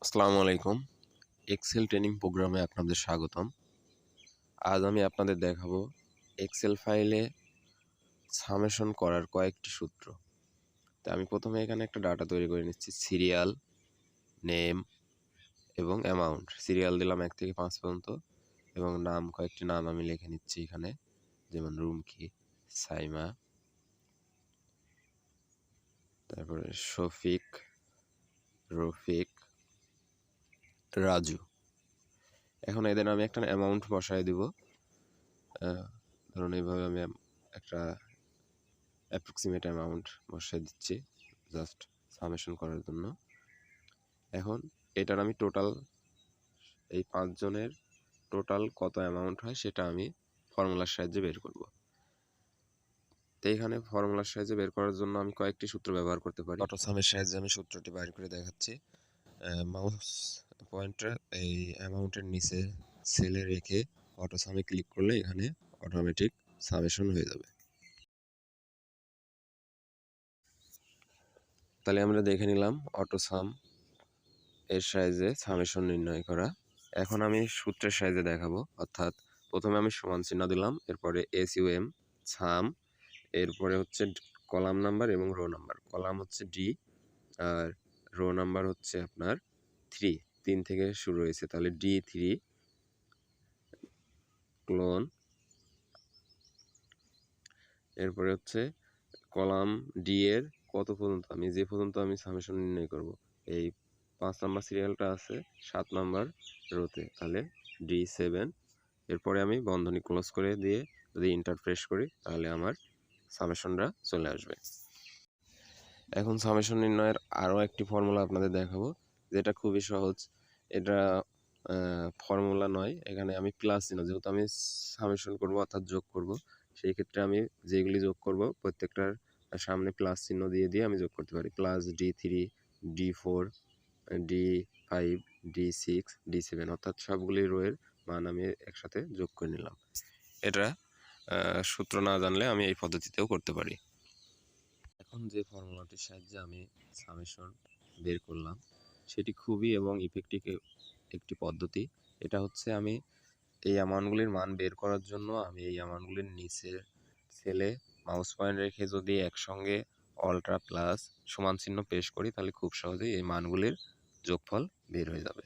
আসসালামু আলাইকুম। Excel training প্রোগ্রামে আপনাদের স্বাগতম। আজ আমি আপনাদের দেখাবো এক্সেল ফাইলে সামেশন করার কয়েকটি সূত্র। তো আমি প্রথমে এখানে একটা ডাটা তৈরি করে নিচ্ছি, সিরিয়াল, নেম এবং অ্যামাউন্ট। সিরিয়াল দিলাম 1 থেকে 5 পর্যন্ত এবং কয়েকটি নাম আমি লিখে নিচ্ছি এখানে, যেমন রুমকি, সাইমা, তারপরে শফিক, রফিক, রাজু। এখন এদের আমি একটা অ্যামাউন্ট বসায় দিব। ধরুন এইভাবে আমি একটা অ্যাপ্রক্সিমেট অ্যামাউন্ট বসায় দিচ্ছি জাস্ট সামেশন করার জন্য। এখন এটার আমি টোটাল, এই 5 জনের টোটাল কত অ্যামাউন্ট হয় সেটা আমি ফর্মুলার সাহায্যে বের করব। তো এখানে ফর্মুলার সাহায্যে বের করার জন্য আমি কয়েকটি সূত্র ব্যবহার করতে পারি। অটো সামের সাহায্যে আমি সূত্রটি বাইর করে দেখাচ্ছি। মাউস পয়েন্টার এই অ্যামাউন্টের নিচে সেলে রেখে অটো সামে ক্লিক করলে এখানে অটোমেটিক সামেশন হয়ে যাবে। তাহলে আমরা দেখে নিলাম অটো সাম এর সাহায্যে সামেশন নির্ণয় করা। এখন আমি সূত্রের সাহায্যে দেখাবো, অর্থাৎ প্রথমে আমি সমান চিহ্ন দিলাম, এরপরে SUM সাম, এরপরে হচ্ছে কলাম নাম্বার এবং রো নাম্বার। কলাম হচ্ছে ডি আর রো নাম্বার হচ্ছে আপনার 3 থেকে শুরু হয়েছে, তাহলে D3 ক্লোন। এরপরে হচ্ছে কলাম ডি এর কত পর্যন্ত, আমি যে পর্যন্ত আমি সামেশন নির্ণয় করব, এই 5 নাম্বার সিরিয়ালটা আছে 7 নাম্বার রোতে, তাহলে D7। এরপরে আমি বন্ধনী ক্লোজ করে দিয়ে যদি ইন্টার প্রেস করি তাহলে আমার সামেশনটা চলে আসবে। এখন সামেশন নির্ণয়ের আরও একটি ফর্মুলা আপনাদের দেখাবো, যেটা খুবই সহজ। এটা ফর্মুলা নয়, এখানে আমি প্লাস চিহ্ন, যেহেতু আমি সামেশন করব অর্থাৎ যোগ করব, সেই ক্ষেত্রে আমি যেগুলি যোগ করব প্রত্যেকটার সামনে প্লাস চিহ্ন দিয়ে দিয়ে আমি যোগ করতে পারি। Plus D3, D4, D5, D6, D7, অর্থাৎ সবগুলি রোয়ের মান আমি একসাথে যোগ করে নিলাম। এটা সূত্র না জানলে আমি এই পদ্ধতিতেও করতে পারি। এখন যে ফর্মুলাটির সাহায্যে আমি সামেশন বের করলাম সেটি খুবই এবং ইফেক্টিভ একটি পদ্ধতি। এটা হচ্ছে আমি এই অ্যামাউন্টগুলির মান বের করার জন্য আমি এই অ্যামাউন্টগুলির নিচে সেলে মাউস পয়েন্ট রেখে যদি একসঙ্গে অল্ট্রা প্লাস সমান চিহ্ন পেশ করি তাহলে খুব সহজেই এই মানগুলির যোগফল বের হয়ে যাবে।